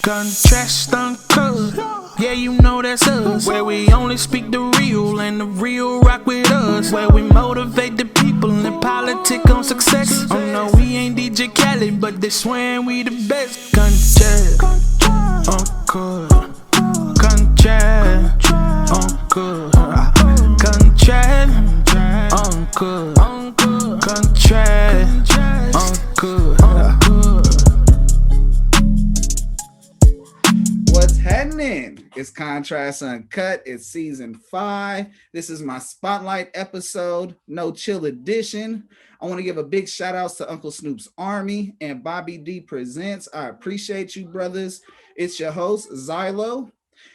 Contrast Uncut, yeah, you know that's us. Where we only speak the real and the real rock with us. Where we motivate the people and politic on success. Oh no, we ain't DJ Khaled, but they swearing we the best. Contrast Uncut, Contrast Uncut, Contrast Uncut, Contrast Uncut. What's happening? It's Contrast Uncut. It's season 5. This is my spotlight episode, no chill edition. I want to give a big shout out to Uncle Snoop's Army and Bobby D Presents. I appreciate you, brothers. It's your host, Zylo.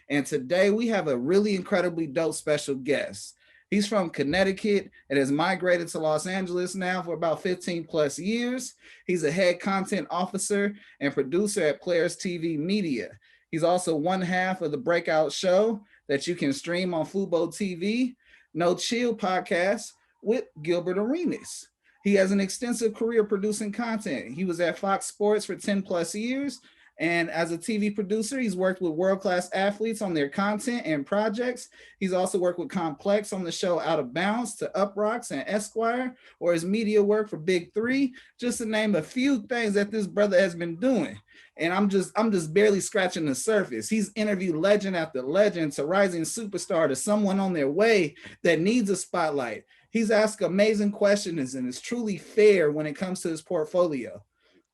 And today we have a really incredibly dope special guest. He's from Connecticut and has migrated to Los Angeles now for about 15 plus years. He's a head content officer and producer at Players TV Media. He's also one half of the breakout show that you can stream on Fubo TV, No Chill podcast with Gilbert Arenas. He has an extensive career producing content. He was at Fox Sports for 10 plus years. And as a TV producer, he's worked with world-class athletes on their content and projects. He's also worked with Complex on the show Out of Bounds, to Uprocks and Esquire, or his media work for Big 3, just to name a few things that this brother has been doing. And I'm just barely scratching the surface. He's interviewed legend after legend, to rising superstar, to someone on their way that needs a spotlight. He's asked amazing questions and is truly fair when it comes to his portfolio.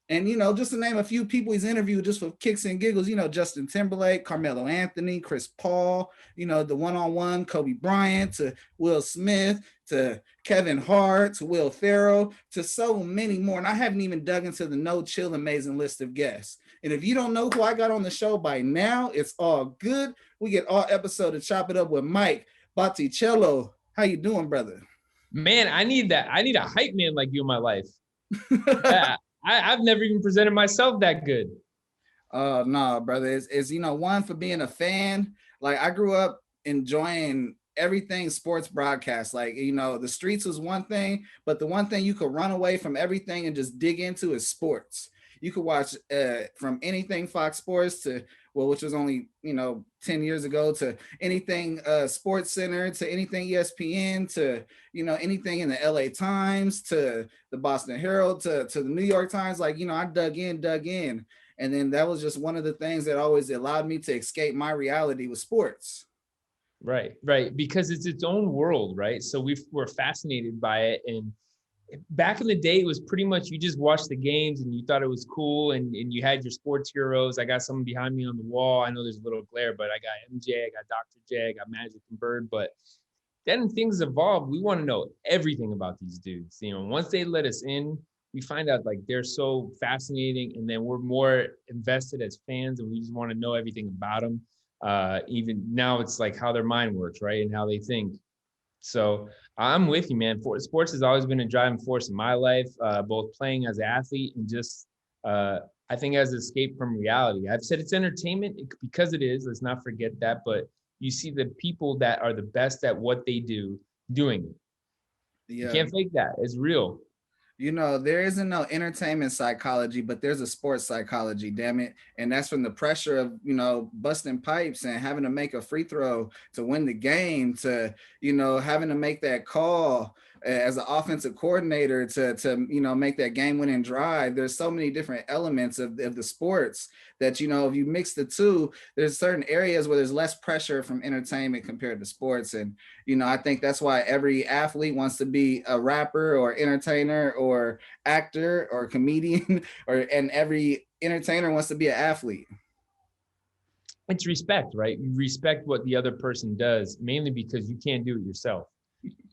And, just to name a few people he's interviewed just for kicks and giggles, Justin Timberlake, Carmelo Anthony, Chris Paul, the one-on-one, Kobe Bryant, to Will Smith, to Kevin Hart, to Will Ferrell, to so many more. And I haven't even dug into the no chill amazing list of guests. And if you don't know who I got on the show by now, it's all good. We get all episode to chop it up with Mike Botticello. How you doing, brother? Man, I need that. I need a hype man like you in my life. Yeah. I've never even presented myself that good. No, brother. It's one, for being a fan. Like, I grew up enjoying everything sports broadcast. Like, the streets was one thing, but the one thing you could run away from everything and just dig into is sports. You could watch from anything Fox Sports to, which was only, 10 years ago, to anything Sports Center, to anything ESPN, to, anything in the LA Times, to the Boston Herald, to the New York Times. Like, I dug in. And then that was just one of the things that always allowed me to escape my reality with sports. Right. Because it's its own world, right? So we're fascinated by it. And back in the day, it was pretty much you just watched the games and you thought it was cool, and you had your sports heroes. I got someone behind me on the wall. I know there's a little glare, but I got MJ, I got Dr. J, I got Magic and Bird. But then things evolved. We want to know everything about these dudes. Once they let us in, we find out like they're so fascinating, and then we're more invested as fans, and we just want to know everything about them. Even now, it's like how their mind works, right, and how they think. So I'm with you, man. Sports has always been a driving force in my life, both playing as an athlete and just, I think, as an escape from reality. I've said it's entertainment because it is. Let's not forget that. But you see the people that are the best at what they do doing it. Yeah. You can't fake that. It's real. There isn't no entertainment psychology, but there's a sports psychology, damn it. And that's from the pressure of, busting pipes and having to make a free throw to win the game, to, having to make that call as an offensive coordinator to make that game winning drive. There's so many different elements of the sports that, if you mix the two, there's certain areas where there's less pressure from entertainment compared to sports. And, I think that's why every athlete wants to be a rapper or entertainer or actor or comedian, and every entertainer wants to be an athlete. It's respect, right? You respect what the other person does, mainly because you can't do it yourself.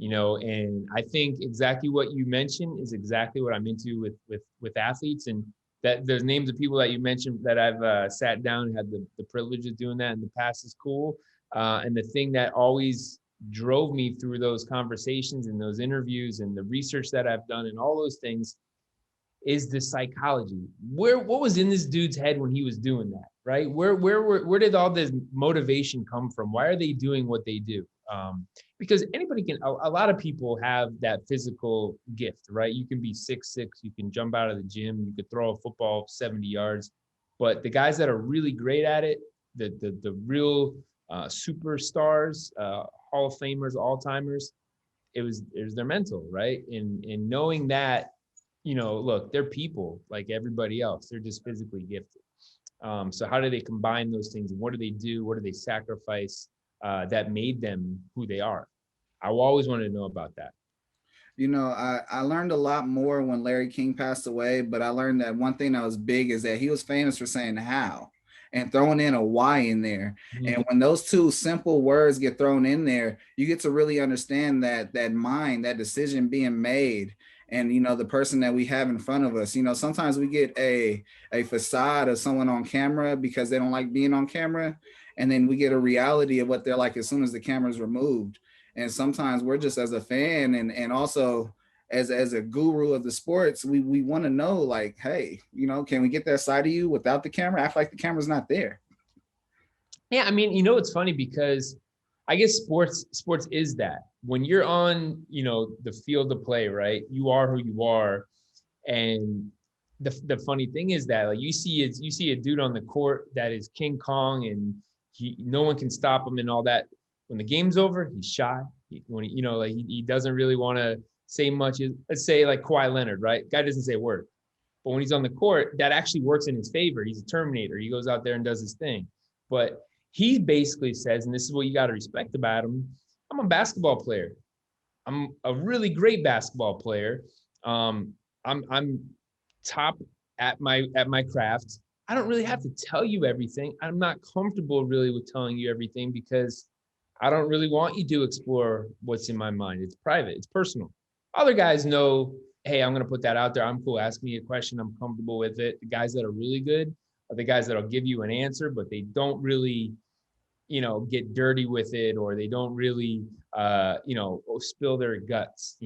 And I think exactly what you mentioned is exactly what I'm into with athletes, and that there's names of people that you mentioned that I've sat down and had the privilege of doing that in the past is cool. And the thing that always drove me through those conversations and those interviews and the research that I've done and all those things is the psychology. What was in this dude's head when he was doing that, right? Where did all this motivation come from? Why are they doing what they do? Because anybody can, a lot of people have that physical gift, right? You can be 6'6", you can jump out of the gym, you could throw a football 70 yards. But the guys that are really great at it, the real superstars, Hall of Famers, all-timers, it was their mental, right? And knowing that, look, they're people like everybody else. They're just physically gifted. So how do they combine those things? And what do they do? What do they sacrifice that made them who they are? I always wanted to know about that. I learned a lot more when Larry King passed away, but I learned that one thing that was big is that he was famous for saying how and throwing in a why in there. Mm-hmm. And when those two simple words get thrown in there, you get to really understand that mind, that decision being made. And, the person that we have in front of us, sometimes we get a facade of someone on camera because they don't like being on camera. And then we get a reality of what they're like as soon as the camera's removed. And sometimes we're just, as a fan and also as a guru of the sports, we want to know, like, hey, can we get that side of you without the camera? Act like the camera's not there. Yeah, I mean, it's funny because I guess sports is that when you're on, the field of play, right? You are who you are. And the funny thing is that, like, you see a dude on the court that is King Kong and no one can stop him and all that. When the game's over, he's shy. He doesn't really want to say much. Let's say like Kawhi Leonard, right? Guy doesn't say a word. But when he's on the court, that actually works in his favor. He's a Terminator. He goes out there and does his thing. But he basically says, and this is what you got to respect about him, I'm a basketball player. I'm a really great basketball player. I'm top at my craft. I don't really have to tell you everything. I'm not comfortable really with telling you everything because I don't really want you to explore what's in my mind. It's private. It's personal. Other guys know, hey, I'm going to put that out there. I'm cool. Ask me a question. I'm comfortable with it. The guys that are really good are the guys that'll give you an answer, but they don't really, get dirty with it, or they don't really, spill their guts.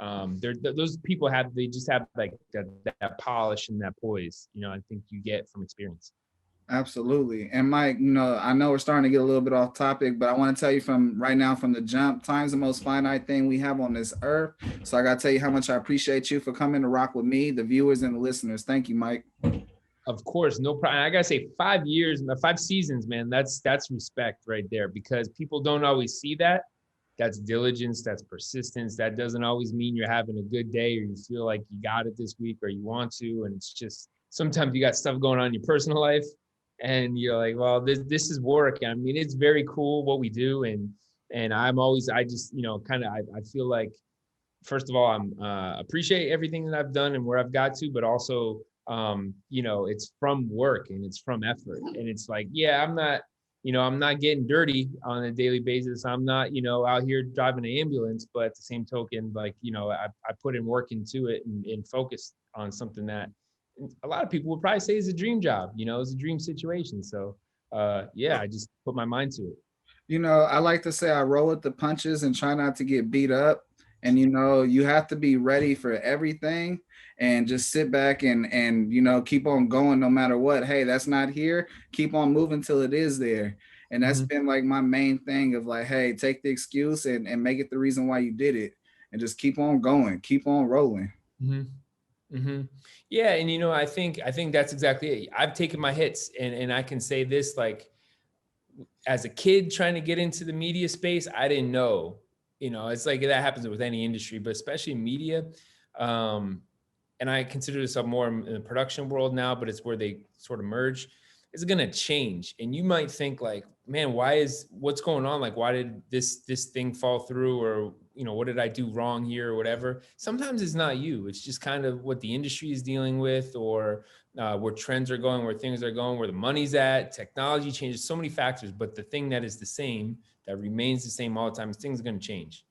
Those people they just have like that polish and that poise. I think you get from experience. Absolutely. And Mike, I know we're starting to get a little bit off topic, but I want to tell you from the jump, time's the most finite thing we have on this earth. So I got to tell you how much I appreciate you for coming to rock with me, the viewers and the listeners. Thank you, Mike. Of course, no problem. I got to say 5 years, 5 seasons, man, that's respect right there, because people don't always see that. That's diligence, that's persistence. That doesn't always mean you're having a good day or you feel like you got it this week or you want to. And it's just, sometimes you got stuff going on in your personal life. And you're like, well, this is work. I mean, it's very cool what we do. And I feel like, first of all, I'm appreciate everything that I've done and where I've got to, but also, it's from work and it's from effort. And it's like, yeah, I'm not getting dirty on a daily basis. I'm not, out here driving an ambulance, but at the same token, like, I put in work into it and focus on something that a lot of people would probably say is a dream job, it's a dream situation. So, I just put my mind to it. I like to say I roll with the punches and try not to get beat up. And, you have to be ready for everything and just sit back and keep on going no matter what. Hey, that's not here. Keep on moving till it is there. And that's been like my main thing of like, hey, take the excuse and make it the reason why you did it and just keep on going, keep on rolling. Mm-hmm. Mm-hmm. Yeah. And, I think that's exactly it. I've taken my hits and I can say this, like, as a kid trying to get into the media space, I didn't know, it's like that happens with any industry, but especially media. And I consider myself more in the production world now, but it's where they sort of merge. It's going to change. And you might think like, man, what's going on? Like, why did this thing fall through? Or, what did I do wrong here or whatever? Sometimes it's not you. It's just kind of what the industry is dealing with, or where trends are going, where things are going, where the money's at. Technology changes, so many factors. But the thing that is the same, that remains the same all the time, is things are going to change.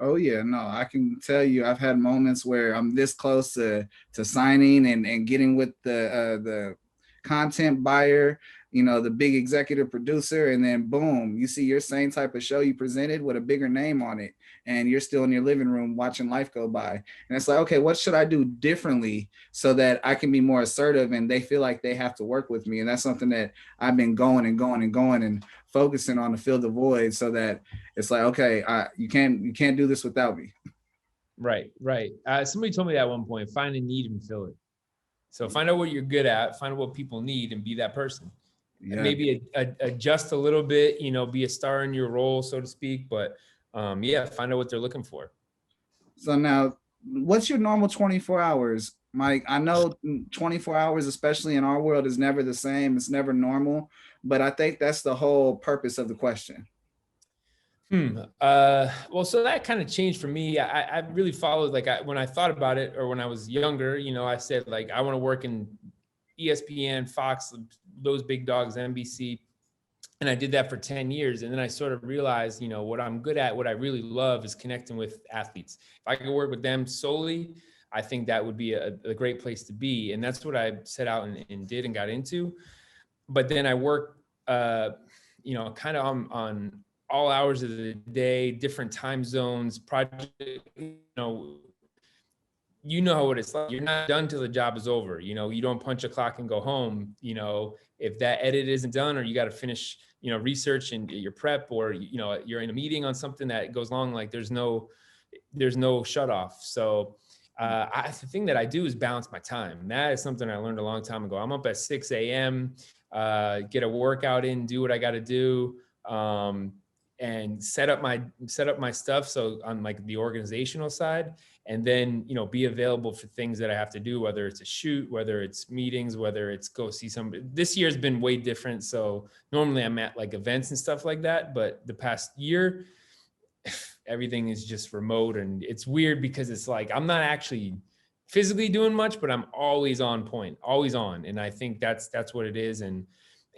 Oh yeah, no, I can tell you I've had moments where I'm this close to signing and getting with the content buyer, the big executive producer, and then boom, you see your same type of show you presented with a bigger name on it, and you're still in your living room watching life go by. And it's like, okay, what should I do differently so that I can be more assertive and they feel like they have to work with me? And that's something that I've been going and focusing on to fill the void, so that it's like, okay, you can't do this without me. Right. Somebody told me that at one point, find a need and fill it. So find out what you're good at, find out what people need, and be that person. Yeah. And maybe adjust a little bit, you know, be a star in your role, so to speak. But yeah, find out what they're looking for. So now, what's your normal 24 hours, Mike? I know 24 hours, especially in our world, is never the same. It's never normal, but I think that's the whole purpose of the question. Well, so that kind of changed for me. I really followed, like, when I thought about it, or when I was younger, you know, I said, like, I want to work in ESPN, Fox, those big dogs, NBC. And I did that for 10 years. And then I sort of realized, you know, what I'm good at, what I really love is connecting with athletes. If I could work with them solely, I think that would be a great place to be. And that's what I set out and did and got into. But then I worked, you know, kind of on all hours of the day, different time zones, project, you know what it's like. You're not done till the job is over. You know, you don't punch a clock and go home. You know, if that edit isn't done, or you got to finish, you know, research and your prep, or, you know, you're in a meeting on something that goes long, like there's no shut off. So the thing that I do is balance my time. That is something I learned a long time ago. I'm up at 6 a.m., get a workout in, do what I got to do. And set up my stuff. So on, like, the organizational side, and then, you know, be available for things that I have to do, whether it's a shoot, whether it's meetings, whether it's go see somebody. This year's been way different. So normally I'm at, like, events and stuff like that. But the past year, everything is just remote, and it's weird because it's like, I'm not actually physically doing much, but I'm always on point, always on. And I think that's what it is. And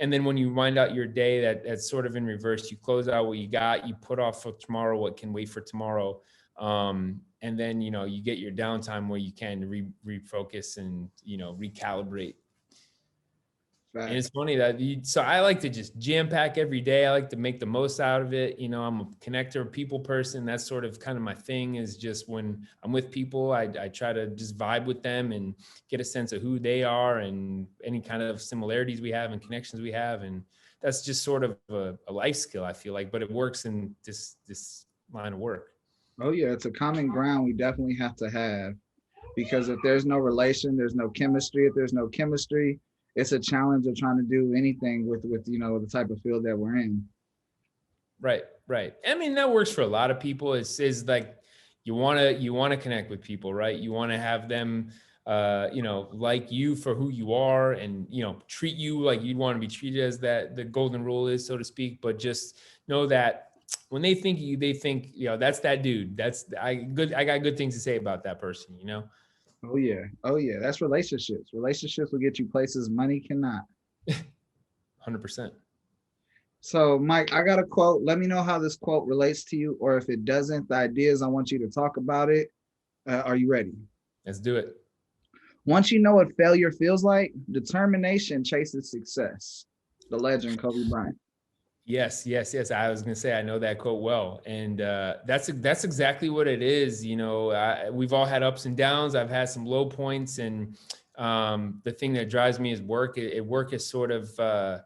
then when you wind out your day, that's sort of in reverse. You close out what you got, you put off for tomorrow what can wait for tomorrow. And then, you know, you get your downtime where you can refocus and, you know, recalibrate. Right. And it's funny that so I like to just jam pack every day. I like to make the most out of it. You know, I'm a connector, people person. That's sort of kind of my thing, is just when I'm with people, I try to just vibe with them and get a sense of who they are and any kind of similarities we have and connections we have. And that's just sort of a life skill, I feel like, but it works in this line of work. Oh yeah, it's a common ground we definitely have to have, because if there's no relation, there's no chemistry. If there's no chemistry, it's a challenge of trying to do anything with, you know, the type of field that we're in. Right. I mean, that works for a lot of people. It's like, you want to connect with people, right? You want to have them, you know, like you for who you are, and, you know, treat you like you'd want to be treated, as that the golden rule is, so to speak. But just know that when they think you, they think, you know, that's that dude. I got good things to say about that person, you know? Oh yeah. That's relationships. Relationships will get you places money cannot. 100%. So Mike, I got a quote. Let me know how this quote relates to you, or if it doesn't, the idea is I want you to talk about it. Are you ready? Let's do it. Once you know what failure feels like, determination chases success. The legend, Kobe Bryant. Yes. I was going to say, I know that quote well. And that's exactly what it is. You know, we've all had ups and downs. I've had some low points, and the thing that drives me is work. Work is sort of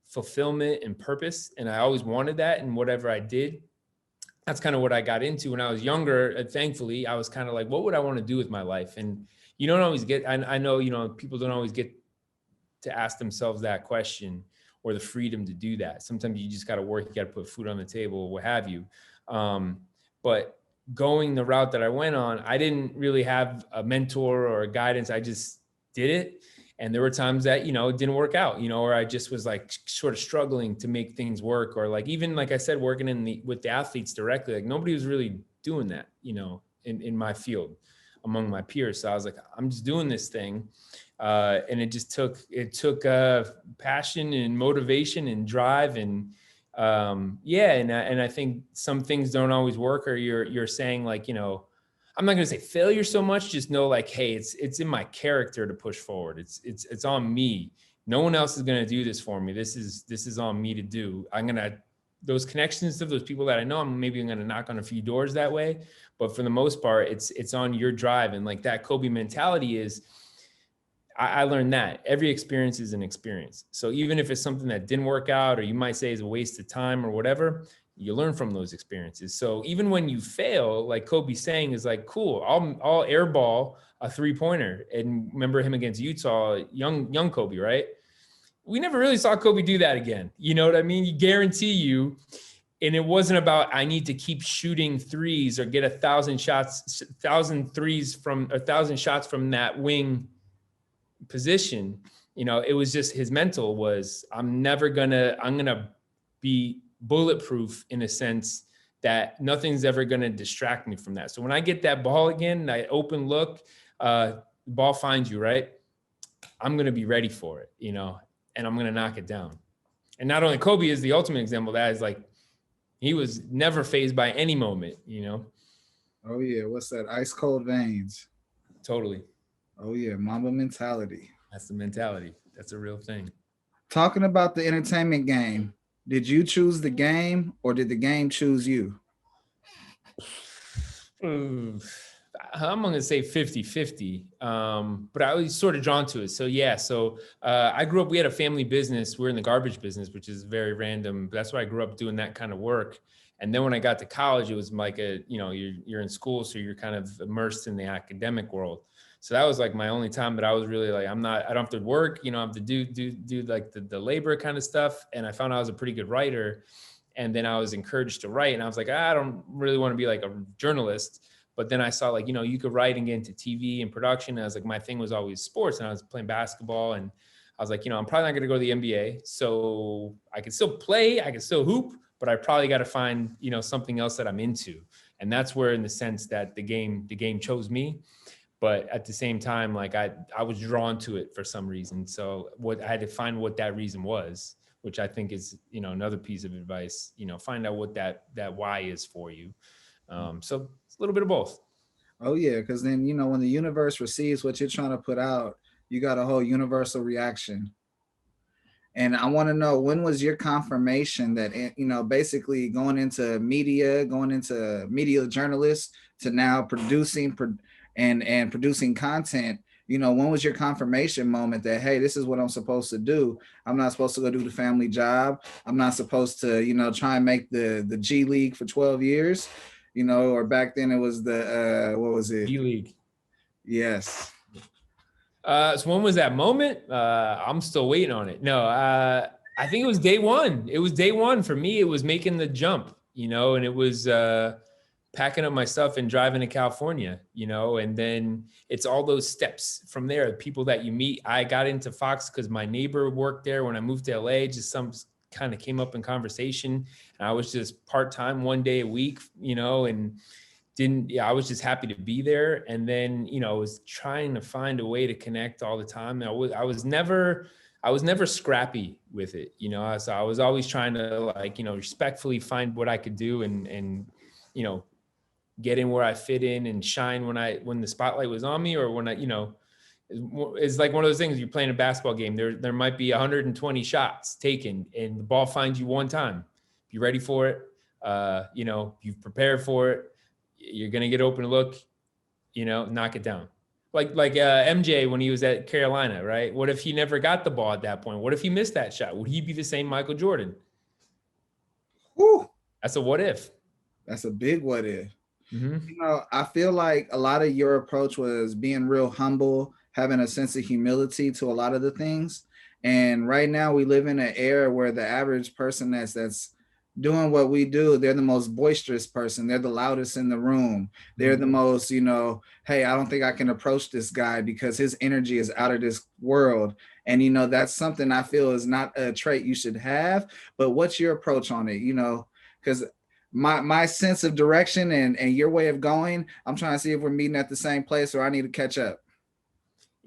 fulfillment and purpose. And I always wanted that in whatever I did. That's kind of what I got into when I was younger. Thankfully, I was kind of like, what would I want to do with my life? And you don't always get, I know, you know, people don't always get to ask themselves that question, or the freedom to do that. Sometimes you just got to work, you got to put food on the table, what have you. But going the route that I went on, I didn't really have a mentor or a guidance. I just did it. And there were times that, you know, it didn't work out, you know, or I just was like sort of struggling to make things work, or like, even like I said, working with the athletes directly, like nobody was really doing that, you know, in my field among my peers. So I was like, I'm just doing this thing. And it took passion and motivation and drive, and and I think some things don't always work, or you're saying, like, you know, I'm not going to say failure so much, just know, like, hey, it's in my character to push forward. It's on me. No one else is going to do this for me. This is on me to do. Those connections to those people that I know, I'm going to knock on a few doors that way, but for the most part, it's on your drive. And like that Kobe mentality is, I learned that every experience is an experience. So even if it's something that didn't work out, or you might say is a waste of time or whatever, You learn from those experiences. So even when you fail, like Kobe's saying, is like, cool, I'll airball a 3-pointer. And remember him against Utah, young Kobe, right? We never really saw Kobe do that again. You know what I mean? You guarantee you. And it wasn't about, I need to keep shooting threes or get 1,000 shots, 1,000 shots from that wing position. You know, it was just his mental was, I'm going to be bulletproof in a sense that nothing's ever going to distract me from that. So when I get that ball again, that open look, the ball finds you, right? I'm going to be ready for it, you know, and I'm going to knock it down. And not only Kobe is the ultimate example of that, is like, he was never fazed by any moment, you know? Oh yeah. What's that? Ice cold veins. Totally. Oh yeah. Mamba mentality. That's the mentality. That's a real thing. Talking about the entertainment game, did you choose the game or did the game choose you? I'm going to say 50-50, but I was sort of drawn to it. So yeah, I grew up, we had a family business. We're in the garbage business, which is very random. That's why I grew up doing that kind of work. And then when I got to college, it was like you're in school, so you're kind of immersed in the academic world. So that was like my only time, but I was really like, I don't have to work, I have to do like the labor kind of stuff. And I found I was a pretty good writer. And then I was encouraged to write. And I was like, I don't really want to be like a journalist. But then I saw like, you could write and get into TV and production. And I was like, my thing was always sports. And I was playing basketball. And I was like, I'm probably not going to go to the NBA. So I can still play, I can still hoop, but I probably got to find, something else that I'm into. And that's where, in the sense that the game chose me. But at the same time, like I was drawn to it for some reason. So I had to find what that reason was, which I think is, another piece of advice, find out what that why is for you. So it's a little bit of both. Oh yeah. Cause then, when the universe receives what you're trying to put out, you got a whole universal reaction. And I want to know, when was your confirmation that, basically going into media journalist to now producing and producing content, when was your confirmation moment that, hey, this is what I'm supposed to do? I'm not supposed to go do the family job. I'm not supposed to, try and make the G League for 12 years, or back then it was the, what was it? G League. Yes. So when was that moment? I'm still waiting on it. No, I think it was day one. It was day one for me. It was making the jump, and it was packing up my stuff and driving to California, and then it's all those steps from there. The people that you meet. I got into Fox because my neighbor worked there when I moved to LA. Just some kind of came up in conversation, and I was just part-time 1 day a week, and I was just happy to be there. And then, I was trying to find a way to connect all the time. And I was never scrappy with it, so I was always trying to respectfully find what I could do and get in where I fit in and shine when the spotlight was on me, or when it's like one of those things. You're playing a basketball game. There might be 120 shots taken and the ball finds you one time. If you're ready for it, you've prepared for it, you're going to get open look, knock it down. Like MJ when he was at Carolina, right? What if he never got the ball at that point? What if he missed that shot? Would he be the same Michael Jordan? Whew. That's a what if. That's a big what if. Mm-hmm. I feel like a lot of your approach was being real humble, having a sense of humility to a lot of the things. And right now we live in an era where the average person that's doing what we do, they're the most boisterous person. They're the loudest in the room. They're the most, hey, I don't think I can approach this guy because his energy is out of this world. And, that's something I feel is not a trait you should have. But what's your approach on it? Because my sense of direction and your way of going, I'm trying to see if we're meeting at the same place or I need to catch up.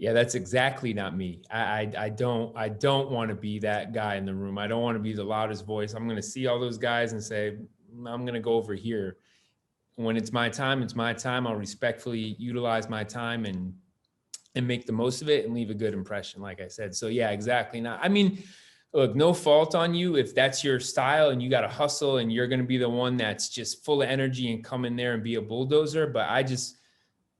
Yeah, that's exactly not me. I don't want to be that guy in the room. I don't want to be the loudest voice. I'm going to see all those guys and say, I'm going to go over here. When it's my time, it's my time. I'll respectfully utilize my time and make the most of it and leave a good impression, like I said. So yeah, exactly not. I mean, look, no fault on you if that's your style and you got to hustle and you're going to be the one that's just full of energy and come in there and be a bulldozer. But I just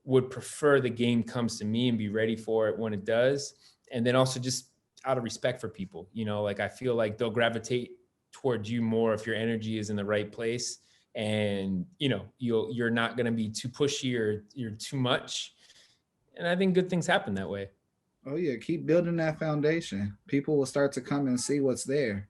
would prefer the game comes to me and be ready for it when it does. And then also just out of respect for people, like I feel like they'll gravitate towards you more if your energy is in the right place, and you're not going to be too pushy or you're too much. And I think good things happen that way. Oh yeah, keep building that foundation. People will start to come and see what's there.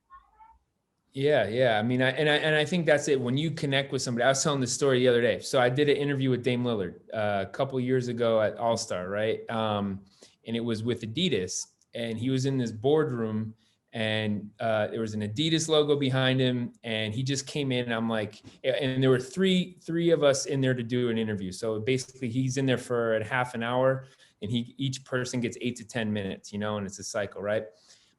Yeah. I mean, I think that's it. When you connect with somebody, I was telling this story the other day. So I did an interview with Dame Lillard a couple years ago at All-Star, right? And it was with Adidas, and he was in this boardroom, and there was an Adidas logo behind him, and he just came in. And I'm like, and there were three of us in there to do an interview. So basically, he's in there for a half an hour, and each person gets 8 to 10 minutes, and it's a cycle, right?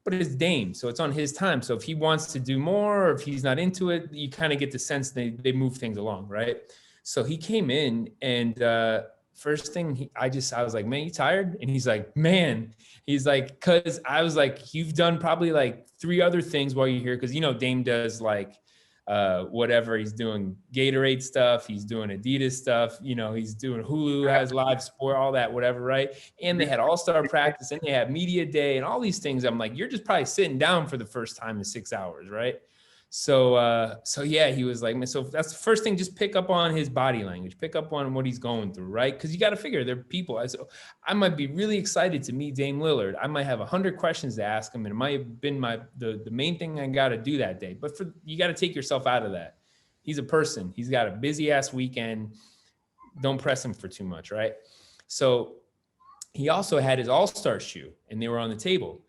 But it's Dame, so it's on his time. So if he wants to do more, or if he's not into it, you kind of get the sense they move things along, right? So he came in, and first thing I was like, man, you tired? And he's like, man, cause I was like, you've done probably like 3 other things while you're here. Cause Dame does like whatever, he's doing Gatorade stuff, he's doing Adidas stuff, he's doing Hulu has live sport, all that, whatever, right? And they had all-star practice, and they had media day and all these things. I'm like, you're just probably sitting down for the first time in 6 hours, right? So yeah, he was like, so that's the first thing, just pick up on his body language, pick up on what he's going through, right? Because you got to figure they're people. I might be really excited to meet Dame Lillard. I might have 100 questions to ask him, and it might have been the main thing I got to do that day. But you got to take yourself out of that. He's a person. He's got a busy ass weekend. Don't press him for too much, right? So he also had his all-star shoe, and they were on the table,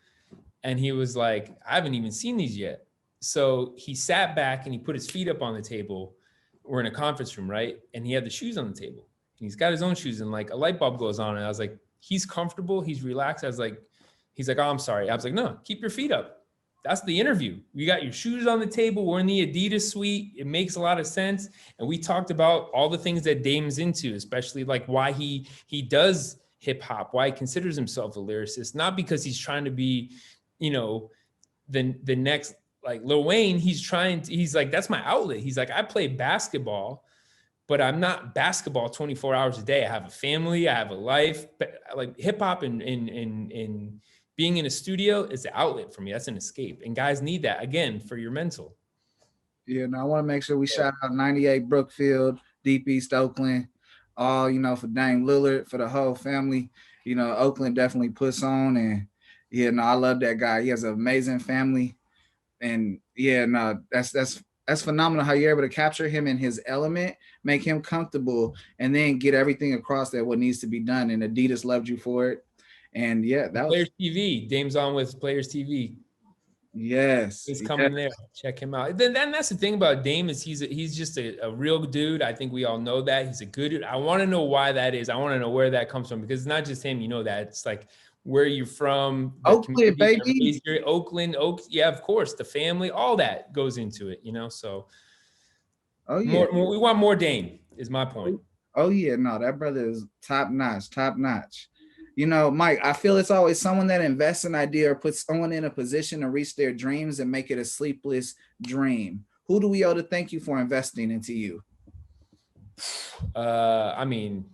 and he was like, I haven't even seen these yet. So he sat back and he put his feet up on the table. We're in a conference room, right? And he had the shoes on the table. And he's got his own shoes, and like a light bulb goes on. And I was like, he's comfortable. He's relaxed. He's like, oh, I'm sorry. I was like, no, keep your feet up. That's the interview. You got your shoes on the table. We're in the Adidas suite. It makes a lot of sense. And we talked about all the things that Dame's into, especially like why he does hip hop, why he considers himself a lyricist, not because he's trying to be, the next, like Lil Wayne. He's like, that's my outlet. He's like, I play basketball, but I'm not basketball 24 hours a day. I have a family, I have a life. But like hip hop and being in a studio is the outlet for me. That's an escape. And guys need that, again, for your mental. Yeah, no, I want to make sure we shout out 98 Brookfield, Deep East Oakland, all, for Dame Lillard, for the whole family. Oakland definitely puts on, and yeah, no, I love that guy. He has an amazing family. And yeah, no, that's phenomenal how you're able to capture him in his element, make him comfortable, and then get everything across that what needs to be done. And Adidas loved you for it. And yeah, that Players TV. Dame's on with Players TV. Yes, he's coming there. Check him out. Then that's the thing about Dame is he's just a real dude. I think we all know that he's a good dude. I want to know why that is. I want to know where that comes from, because it's not just him. That it's like where you're from, Oakland, baby. Oakland, yeah, of course, the family, all that goes into it. So. Oh yeah, we want more Dame. Is my point. Oh yeah, no, that brother is top notch. Mike, I feel it's always someone that invests in an idea or puts someone in a position to reach their dreams and make it a sleepless dream. Who do we owe to thank you for investing into you? I mean,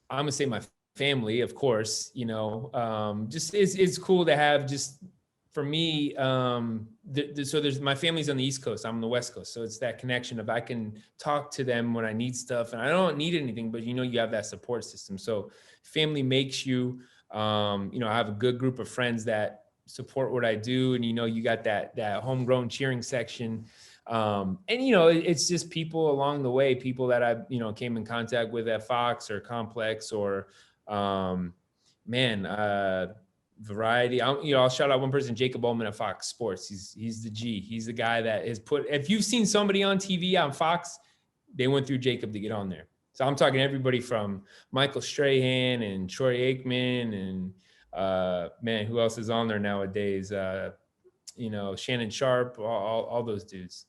I'm gonna say my family, of course. Just it's cool to have, just for me. So there's my family's on the East Coast. I'm on the West Coast, so it's that connection of I can talk to them when I need stuff, and I don't need anything, but you have that support system. So family makes you. I have a good group of friends that support what I do, and you got that homegrown cheering section. And it's just people along the way, people that I came in contact with at Fox or Complex or Variety. I'll shout out one person, Jacob Ullman at Fox Sports. He's the G. He's the guy that has put. If you've seen somebody on TV on Fox, they went through Jacob to get on there. So I'm talking everybody from Michael Strahan and Troy Aikman and who else is on there nowadays? Shannon Sharp, all those dudes.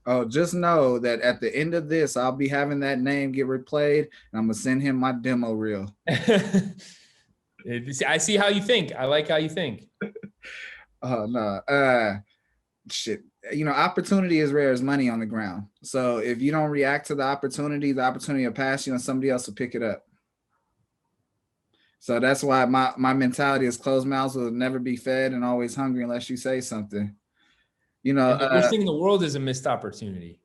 Oh, just know that at the end of this, I'll be having that name get replayed, and I'm gonna send him my demo reel. I see how you think. I like how you think. Oh no. Shit. Opportunity is rare as money on the ground. So if you don't react to the opportunity will pass you and somebody else will pick it up. So that's why my mentality is closed mouths will never be fed and always hungry unless you say something. You know, And the worst thing in the world is a missed opportunity.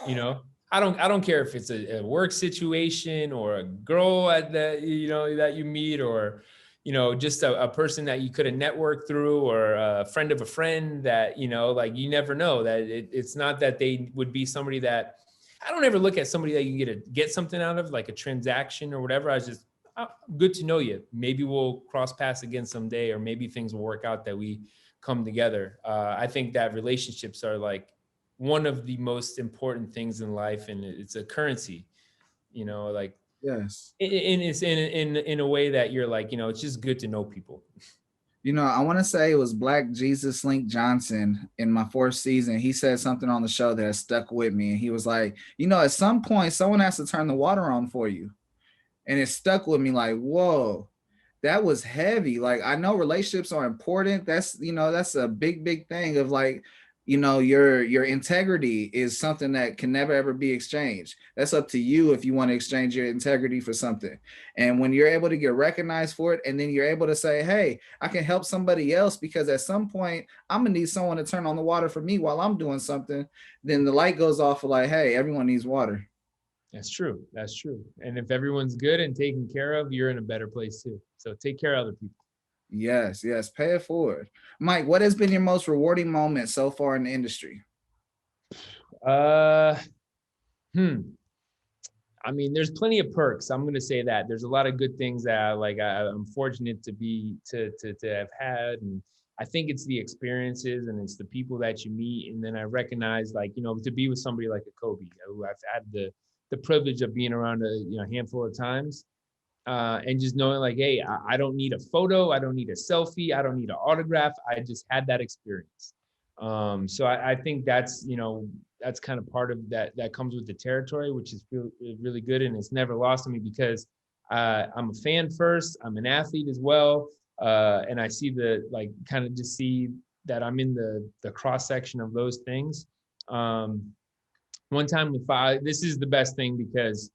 You know, I don't care if it's a work situation or a girl that you meet, or just a person that you could have networked through, or a friend of a friend that like, you never know that it's not that they would be somebody that I don't ever look at somebody that you can get something out of, like a transaction or whatever. I was just good to know you. Maybe we'll cross paths again someday, or maybe things will work out that we come together. I think that relationships are like one of the most important things in life, and it's a currency, like, yes. and it's in a way that you're like, it's just good to know people. I want to say it was Black Jesus Link Johnson in my 4th season. He said something on the show that has stuck with me. And he was like, at some point, someone has to turn the water on for you. And it stuck with me like, whoa, that was heavy. Like, I know relationships are important. That's a big thing of like, your integrity is something that can never ever be exchanged. That's up to you if you want to exchange your integrity for something. And when you're able to get recognized for it, and then you're able to say, hey, I can help somebody else, because at some point I'm gonna need someone to turn on the water for me while I'm doing something, then the light goes off of like, hey, everyone needs water. That's true. And if everyone's good and taken care of, you're in a better place too. So take care of other people. Yes, pay it forward. Mike, what has been your most rewarding moment so far in the industry? I mean, there's plenty of perks. I'm going to say that there's a lot of good things that I'm fortunate to have had. And I think it's the experiences and it's the people that you meet. And then I recognize, like, to be with somebody like a Kobe, who I've had the privilege of being around a handful of times. And just knowing like, hey, I don't need a photo. I don't need a selfie. I don't need an autograph. I just had that experience. So I think that's kind of part of that comes with the territory, which is really good. And it's never lost on me, because I'm a fan first. I'm an athlete as well. And I see kind of just see that I'm in the cross section of those things. One time this is the best thing, because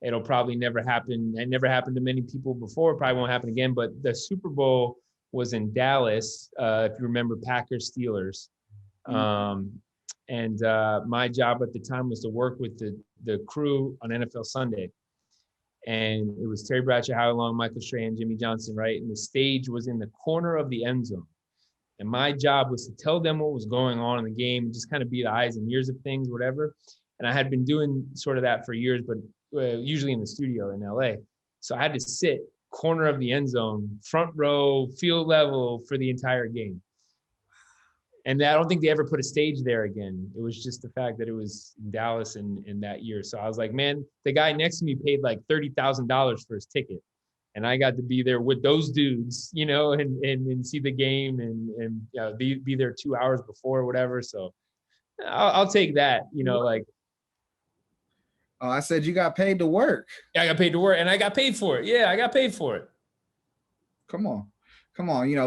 it'll probably never happen. It never happened to many people before. It probably won't happen again. But the Super Bowl was in Dallas, if you remember, Packers Steelers. And my job at the time was to work with the crew on NFL Sunday. And it was Terry Bradshaw, Howie Long, Michael Strahan, Jimmy Johnson, right? And the stage was in the corner of the end zone. And my job was to tell them what was going on in the game, and just kind of be the eyes and ears of things, whatever. And I had been doing sort of that for years, but usually in the studio in LA. So I had to sit corner of the end zone, front row, field level for the entire game. And I don't think they ever put a stage there again. It was just the fact that it was in Dallas in that year. So I was like, man, the guy next to me paid like $30,000 for his ticket. And I got to be there with those dudes, and see the game and be there 2 hours before or whatever. So I'll take that, like. Oh, I said you got paid to work. Yeah, I got paid to work, and I got paid for it. Yeah, I got paid for it. Come on.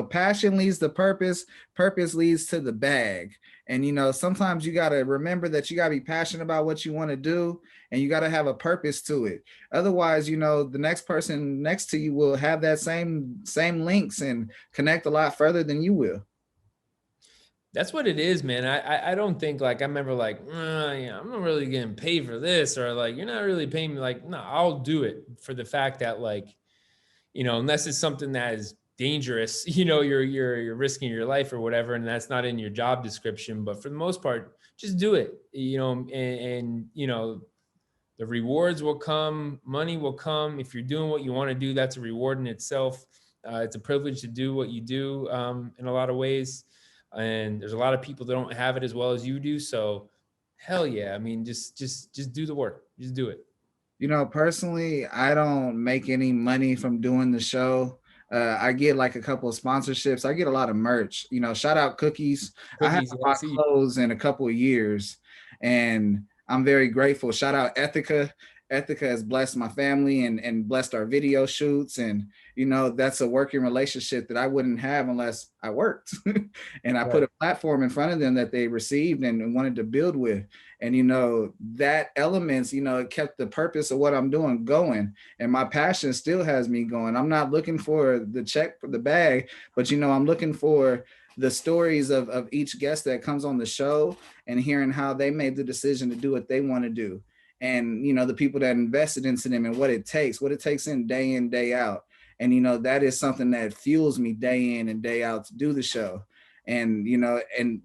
Passion leads to purpose. Purpose leads to the bag. And, sometimes you got to remember that you got to be passionate about what you want to do, and you got to have a purpose to it. Otherwise, the next person next to you will have that same links and connect a lot further than you will. That's what it is, man. I don't think I remember I'm not really getting paid for this, or like, you're not really paying me. Like, no, I'll do it for the fact that unless it's something that is dangerous, you're risking your life or whatever, and that's not in your job description. But for the most part, just do it, and the rewards will come, money will come. If you're doing what you want to do, that's a reward in itself. It's a privilege to do what you do in a lot of ways. And there's a lot of people that don't have it as well as you do. So hell yeah. I mean, just do the work. Just do it. Personally, I don't make any money from doing the show. I get like a couple of sponsorships. I get a lot of merch, shout out Cookies. I haven't bought clothes in a couple of years, and I'm very grateful. Shout out Ethica. Ethica has blessed my family and blessed our video shoots. And, that's a working relationship that I wouldn't have unless I worked. And I put a platform in front of them that they received and wanted to build with. And, that elements, it kept the purpose of what I'm doing going. And my passion still has me going. I'm not looking for the check for the bag, but, I'm looking for the stories of each guest that comes on the show and hearing how they made the decision to do what they want to do. And, you know, the people that invested into them and what it takes in, day out. And, you know, that is something that fuels me day in and day out to do the show. And, you know, and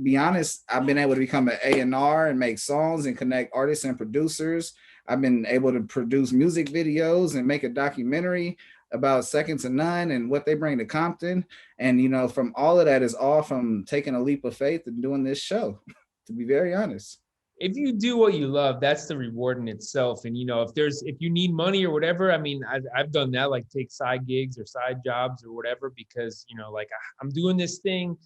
be honest, I've been able to become an A&R and make songs and connect artists and producers. I've been able to produce music videos and make a documentary about Second to None and what they bring to Compton. And, you know, from all of that is all from taking a leap of faith and doing this show, to be very honest. If you do what you love, that's the reward in itself. And, you know, if you need money or whatever, I mean, I've done that, like take side gigs or side jobs or whatever, because, you know, like I'm doing this thing.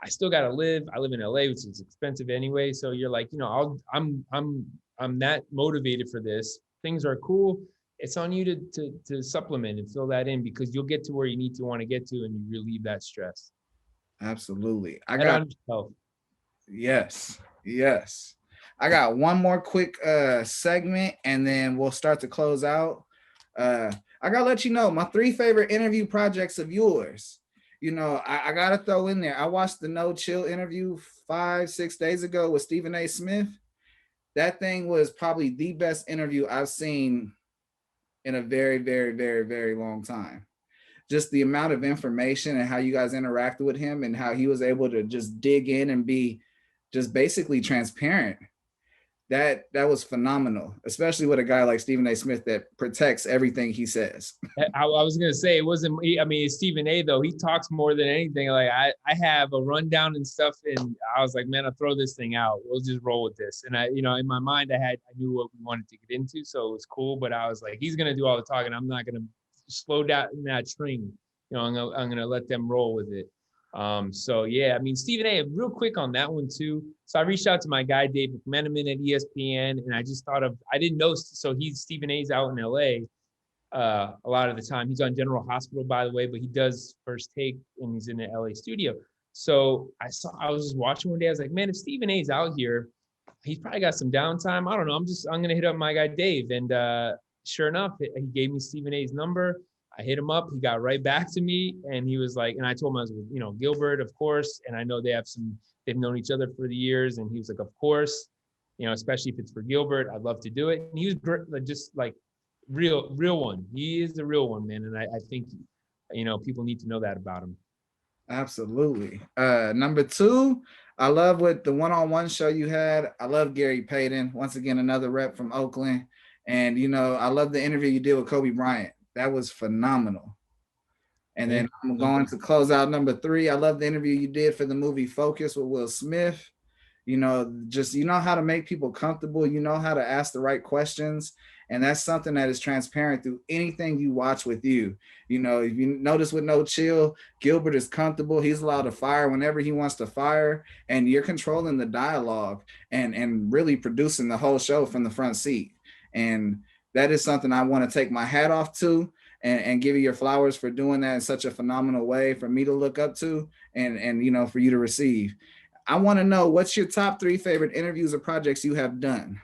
I still got to live. I live in LA, which is expensive anyway. So you're like, you know, I'm that motivated for this. Things are cool. It's on you to supplement and fill that in, because you'll get to where you need to want to get to, and you relieve that stress. Absolutely. Yes. I got one more quick segment, and then we'll start to close out. I gotta let you know my 3 favorite interview projects of yours. You know, I gotta throw in there. I watched the No Chill interview 5-6 days ago with Stephen A. Smith. That thing was probably the best interview I've seen in a very, very, very, very long time. Just the amount of information and how you guys interacted with him and how he was able to just dig in and be just basically transparent. That was phenomenal, especially with a guy like Stephen A. Smith that protects everything he says. I was going to say, it wasn't, I mean, Stephen A. though, he talks more than anything. Like I have a rundown and stuff, and I was like, man, I'll throw this thing out. We'll just roll with this. And I, you know, in my mind, I knew what we wanted to get into, so it was cool. But I was like, he's going to do all the talking. I'm not going to slow down that string. You know, I'm going to let them roll with it. So yeah, I mean, Stephen A., real quick on that one too. So I reached out to my guy, Dave McMenamin at ESPN, and I just thought I didn't know. So Stephen A.'s out in LA a lot of the time. He's on General Hospital, by the way, but he does First Take and he's in the LA studio. So I was just watching one day. I was like, man, if Stephen A.'s out here, he's probably got some downtime. I don't know. I'm going to hit up my guy, Dave. And sure enough, he gave me Stephen A.'s number. I hit him up. He got right back to me, and he was like, and I told him I was with, you know, Gilbert, of course. And I know they've known each other for the years. And he was like, of course, you know, especially if it's for Gilbert, I'd love to do it. And he was just like real one. He is the real one, man. And I think, you know, people need to know that about him. Absolutely. Number 2, I love what the one-on-one show you had. I love Gary Payton. Once again, another rep from Oakland. And, you know, I love the interview you did with Kobe Bryant. That was phenomenal. And then I'm going to close out number 3. I love the interview you did for the movie Focus with Will Smith. You know, just, you know how to make people comfortable. You know how to ask the right questions. And that's something that is transparent through anything you watch with you. You know, if you notice with No Chill, Gilbert is comfortable. He's allowed to fire whenever he wants to fire. And you're controlling the dialogue and really producing the whole show from the front seat. And that is something I want to take my hat off to and give you your flowers for doing that in such a phenomenal way for me to look up to and you know, for you to receive. I want to know, what's your top 3 favorite interviews or projects you have done?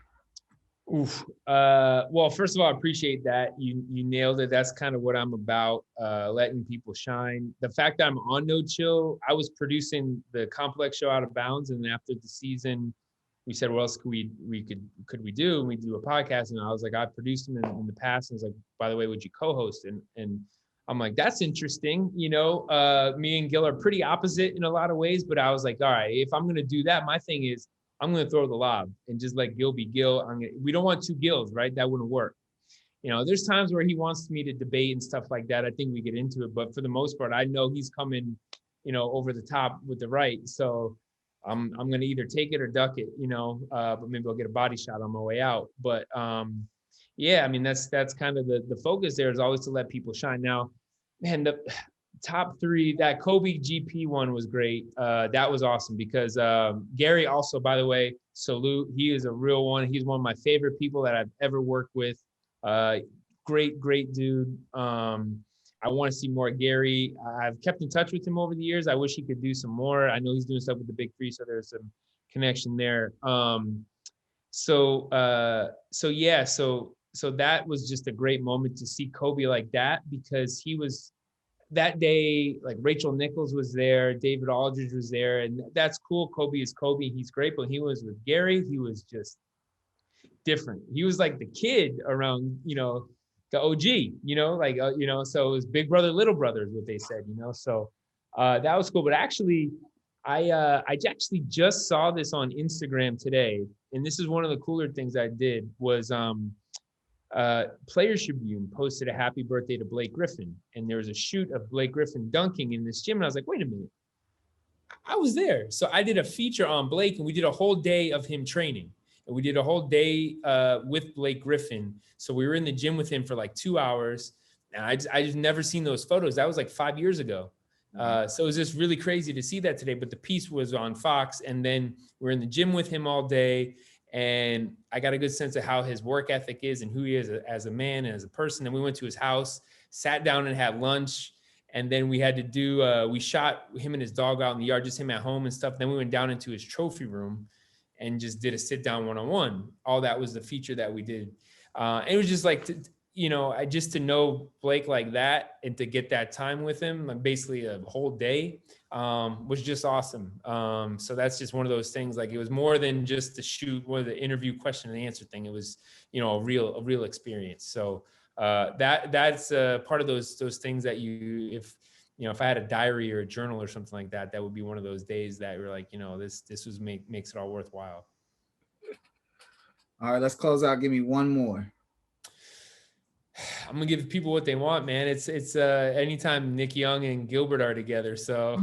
Oof. Well, first of all, I appreciate that. You nailed it. That's kind of what I'm about, letting people shine. The fact that I'm on No Chill, I was producing the Complex show Out of Bounds, and then after the season, we said, what else could we do? And we do a podcast. And I was like, I produced them in the past. And I was like, by the way, would you co-host? And I'm like, that's interesting. You know, me and Gil are pretty opposite in a lot of ways, but I was like, all right, if I'm going to do that, my thing is I'm going to throw the lob and just let Gil be Gil. We don't want 2 Gils, right? That wouldn't work. You know, there's times where he wants me to debate and stuff like that. I think we get into it, but for the most part, I know he's coming, you know, over the top with the right. So I'm going to either take it or duck it, you know, but maybe I'll get a body shot on my way out. But yeah, I mean, that's kind of the focus there, is always to let people shine. Now, man, the top 3, that Kobe GP one was great. That was awesome because Gary also, by the way, salute. He is a real one. He's one of my favorite people that I've ever worked with. Great dude. I want to see more Gary. I've kept in touch with him over the years. I wish he could do some more. I know he's doing stuff with the Big 3, so there's some connection there. So that was just a great moment to see Kobe like that, because he was that day, like Rachel Nichols was there, David Aldridge was there, and that's cool. Kobe is Kobe. He's great, but he was with Gary. He was just different. He was like the kid around, the OG, so it was big brother, little brother is what they said, so that was cool. But actually, I actually just saw this on Instagram today, and this is one of the cooler things I did was Players Tribune posted a happy birthday to Blake Griffin, and there was a shoot of Blake Griffin dunking in this gym, and I was like, wait a minute, I was there. So I did a feature on Blake, and we did a whole day of him training, and we did a whole day with Blake Griffin. So we were in the gym with him for like 2 hours, and I just never seen those photos. That was like 5 years ago. So it was just really crazy to see that today, but the piece was on Fox, and then we're in the gym with him all day. And I got a good sense of how his work ethic is and who he is as a man and as a person. And we went to his house, sat down and had lunch. And then we had to do, we shot him and his dog out in the yard, just him at home and stuff. Then we went down into his trophy room and just did a sit down one-on-one. All that was the feature that we did. It was just like, just to know Blake like that and to get that time with him, like basically a whole day, was just awesome. So that's just one of those things. Like it was more than just the shoot, or the interview question and answer thing. It was, a real experience. So that's part of those things that if I had a diary or a journal or something like that, that would be one of those days that we're like, this makes it all worthwhile. All right, let's close out. Give me one more. I'm gonna give people what they want, man. It's anytime Nick Young and Gilbert are together. So,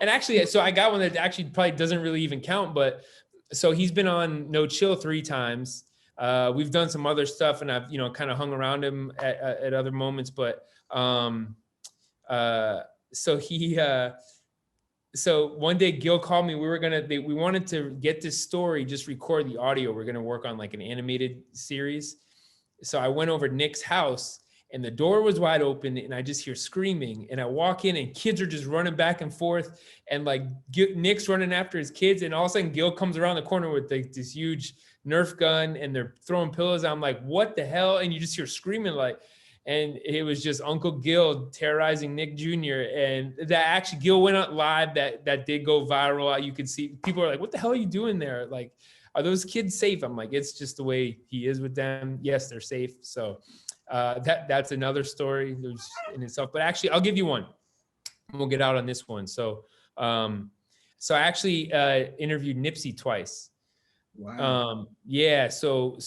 and actually, so I got one that actually probably doesn't really even count, but so he's been on No Chill 3 times. We've done some other stuff, and I've kind of hung around him at other moments. But so one day Gil called me. We wanted to get this story, just record the audio. We're gonna work on like an animated series. So I went over to Nick's house, and the door was wide open, and I just hear screaming, and I walk in, and kids are just running back and forth, and like Nick's running after his kids, and all of a sudden Gil comes around the corner with like this huge Nerf gun, and they're throwing pillows. I'm like, what the hell? And you just hear screaming, and it was just Uncle Gil terrorizing Nick Jr. And that actually Gil went out live. That did go viral. You could see people are like, what the hell are you doing there? Like, are those kids safe? I'm like, it's just the way he is with them. Yes, they're safe. So that's another story in itself. But actually, I'll give you one. We'll get out on this one. So I actually interviewed Nipsey twice. Wow. Yeah. So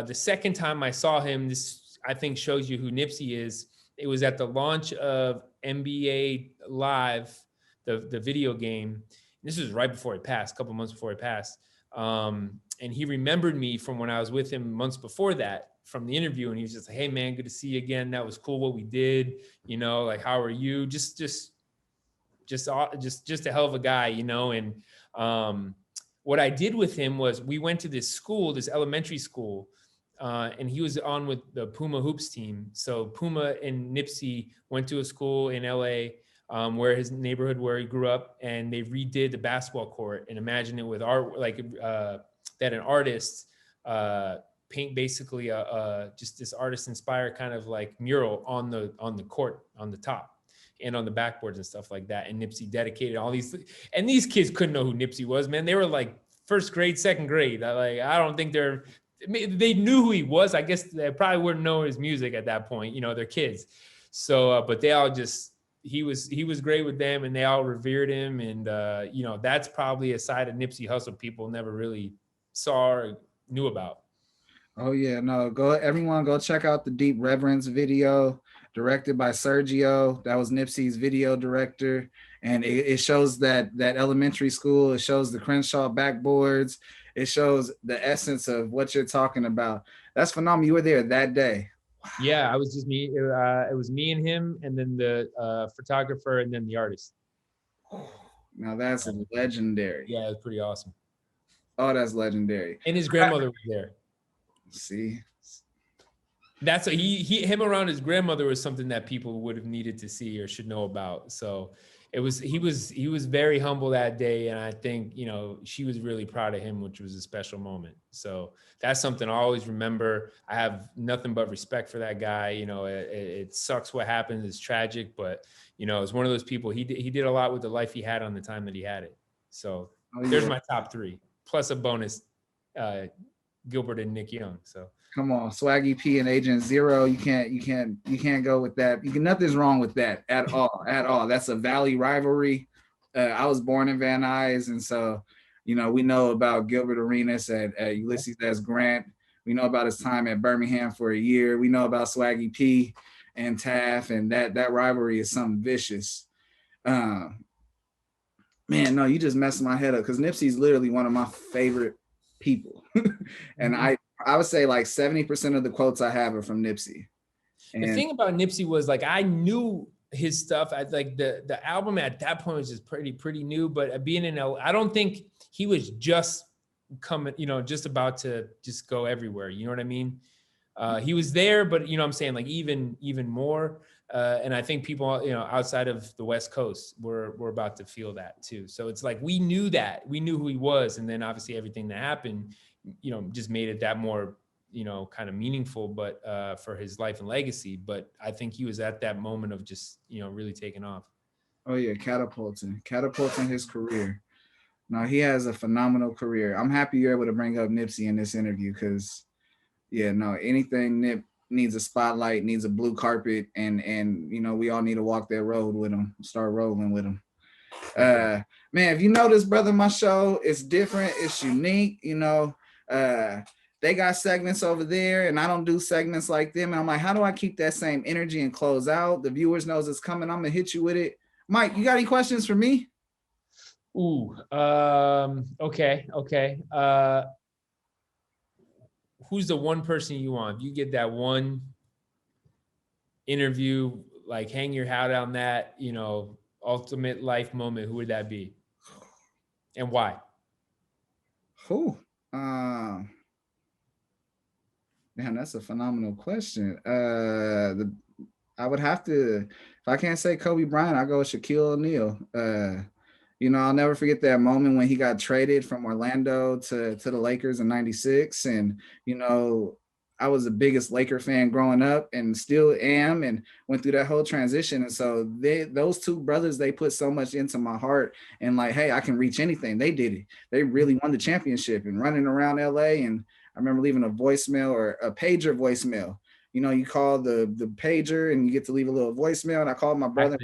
the second time I saw him, this I think shows you who Nipsey is. It was at the launch of NBA Live, the video game. This was right before it passed, a couple months before it passed. And he remembered me from when I was with him months before that from the interview. And he was just like, hey man, good to see you again. That was cool what we did, like, how are you? Just a hell of a guy, And, what I did with him was we went to this elementary school, and he was on with the Puma hoops team. So Puma and Nipsey went to a school in LA, where his neighborhood where he grew up, and they redid the basketball court, and imagine it with art, like that an artist paint basically just this artist inspired kind of like mural on the court on the top and on the backboards and stuff like that. And Nipsey dedicated all these, and these kids couldn't know who Nipsey was, man. They were like first grade, second grade. I don't think they knew who he was. I guess they probably wouldn't know his music at that point. They're kids. So, but they all just, he was great with them, and they all revered him. And, that's probably a side of Nipsey Hussle people never really saw or knew about. Oh yeah, no, everyone go check out the Deep Reverence video directed by Sergio. That was Nipsey's video director. And it shows that elementary school, it shows the Crenshaw backboards. It shows the essence of what you're talking about. That's phenomenal. You were there that day. Wow. Yeah, I was just me. It was me and him, and then the photographer, and then the artist. Now that's legendary. Yeah, it was pretty awesome. Oh, that's legendary. And his grandmother was there. See, him around his grandmother was something that people would have needed to see or should know about. So he was very humble that day. And I think, she was really proud of him, which was a special moment. So that's something I always remember. I have nothing but respect for that guy. It sucks what happened. It's tragic, but it's one of those people, he did a lot with the life he had on the time that he had it. So there's my top three, plus a bonus, Gilbert and Nick Young. So come on, Swaggy P and Agent Zero. You can't go with that. Nothing's wrong with that at all. That's a Valley rivalry. I was born in Van Nuys, and so we know about Gilbert Arenas at Ulysses S. Grant. We know about his time at Birmingham for a year. We know about Swaggy P and Taff, and that rivalry is something vicious. Man, no, you just messed my head up, because Nipsey's literally one of my favorite people. And I would say like 70% of the quotes I have are from Nipsey. And the thing about Nipsey was, like, I knew his stuff. I like the album at that point was just pretty new, but being in LA, I don't think he was just coming, just about to just go everywhere. You know what I mean? He was there, but I'm saying, like, even more. And I think people, outside of the West Coast were about to feel that too. So it's like, we knew who he was. And then obviously everything that happened, just made it that more, kind of meaningful, but for his life and legacy. But I think he was at that moment of just, really taking off. Oh yeah, catapulting his career. No, he has a phenomenal career. I'm happy you're able to bring up Nipsey in this interview, because anything Nip needs a spotlight, needs a blue carpet, and we all need to walk that road with him, start rolling with him. Man, if you notice, brother, my show is different, it's unique. They got segments over there, and I don't do segments like them. And I'm like, how do I keep that same energy and close out? The viewers knows it's coming. I'm gonna hit you with it. Mike, you got any questions for me? Ooh, okay. Who's the one person you want? If you get that one interview, like, hang your hat on that, ultimate life moment, who would that be? And why? Who? Man, that's a phenomenal question. I would have to, if I can't say Kobe Bryant, I'll go with Shaquille O'Neal. I'll never forget that moment when he got traded from Orlando to the Lakers in '96. And, I was the biggest Laker fan growing up, and still am, and went through that whole transition. And so those two brothers, they put so much into my heart, and like, hey, I can reach anything. They did it. They really won the championship and running around LA. And I remember leaving a voicemail, or a pager voicemail. You call the pager and you get to leave a little voicemail. And I called my brother.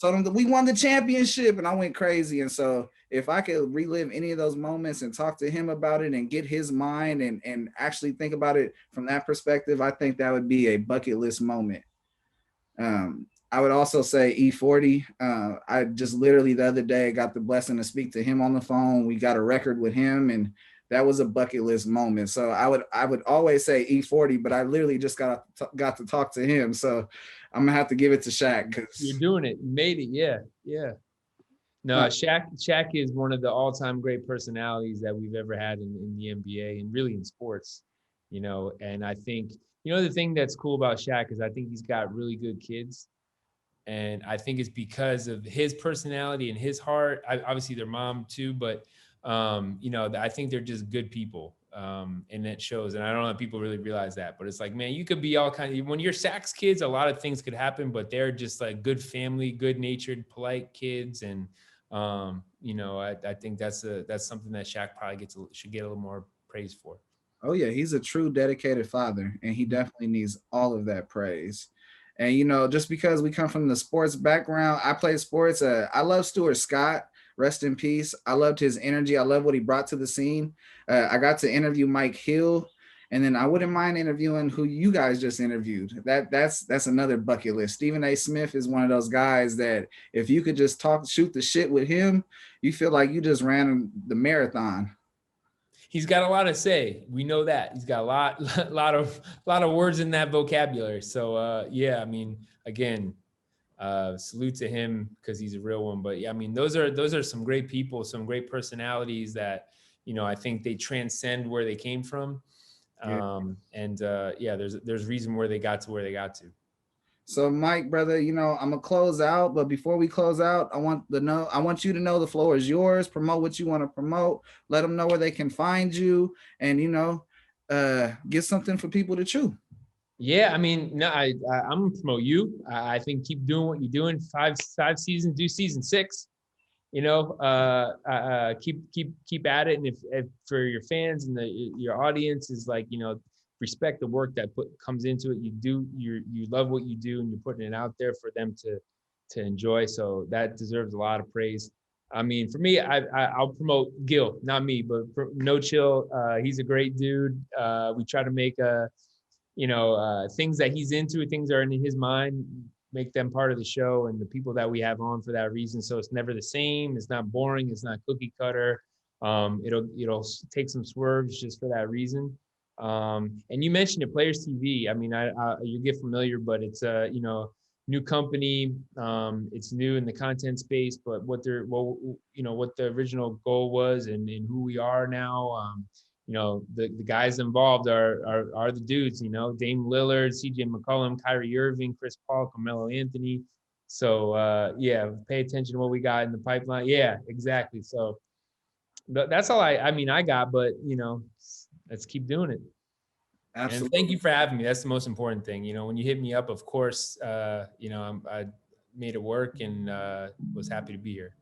Told him that we won the championship, and I went crazy. And so if I could relive any of those moments and talk to him about it and get his mind and actually think about it from that perspective, I think that would be a bucket list moment. I would also say E40. I just literally the other day got the blessing to speak to him on the phone. We got a record with him, and that was a bucket list moment. So I would always say E40, but I literally just got to talk to him. So I'm gonna have to give it to Shaq. You're doing it. You made it. Yeah. No, Shaq is one of the all-time great personalities that we've ever had in the NBA, and really in sports. And I think, the thing that's cool about Shaq is I think he's got really good kids. And I think it's because of his personality and his heart. Obviously their mom too, but I think they're just good people. And that shows. And I don't know if people really realize that, but it's like, man, you could be all kinds of, when you're Shaq's kids, a lot of things could happen, but they're just like good family, good natured, polite kids. And, I think that's something that Shaq probably should get a little more praise for. Oh yeah. He's a true dedicated father, and he definitely needs all of that praise. And, just because we come from the sports background, I played sports. I love Stuart Scott. Rest in peace. I loved his energy. I love what he brought to the scene. I got to interview Mike Hill, and then I wouldn't mind interviewing who you guys just interviewed. That's another bucket list. Stephen A. Smith is one of those guys that if you could just shoot the shit with him, you feel like you just ran the marathon. He's got a lot to say. We know that he's got a lot of words in that vocabulary. So again, salute to him, because he's a real one. But yeah, those are some great people, some great personalities that, I think they transcend where they came from. There's reason where they got to where they got to. So Mike, brother, I'm gonna close out, but before we close out, I want you to know the floor is yours. Promote what you want to promote. Let them know where they can find you, and get something for people to chew. Yeah, I mean, no, I'm gonna promote you. I think keep doing what you're doing. Five seasons, do season 6. Keep at it. And if for your fans and your audience is like, respect the work that comes into it. You love what you do, and you're putting it out there for them to enjoy. So that deserves a lot of praise. I mean, for me, I'll promote Gil, not me, but No Chill. He's a great dude. We try to make things that he's into, things that are in his mind, make them part of the show, and the people that we have on for that reason. So it's never the same. It's not boring. It's not cookie cutter. It'll take some swerves just for that reason. And you mentioned it, Players TV. I mean, you get familiar, but it's new company. It's new in the content space, but what the original goal was, and who we are now. The guys involved are the dudes. Dame Lillard, CJ McCollum, Kyrie Irving, Chris Paul, Carmelo Anthony. So pay attention to what we got in the pipeline. Yeah, exactly. So that's all I got, but let's keep doing it. Absolutely. And thank you for having me. That's the most important thing. When you hit me up, of course, I made it work and was happy to be here.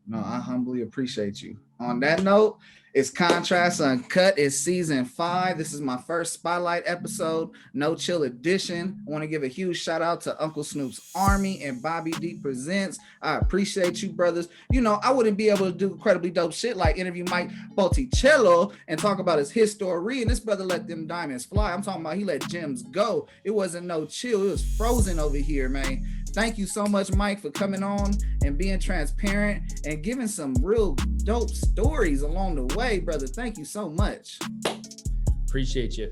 No, I humbly appreciate you. On that note, it's Contrast Uncut. It's season 5. This is my first spotlight episode, No Chill edition. I want to give a huge shout out to Uncle Snoop's Army and Bobby D Presents. I appreciate you, brothers. I wouldn't be able to do incredibly dope shit like interview Mike Botticello and talk about his history. And this brother let them diamonds fly. I'm talking about he let gems go. It wasn't no chill. It was frozen over here, man. Thank you so much, Mike, for coming on and being transparent and giving some real dope stories along the way, brother. Thank you so much. Appreciate you.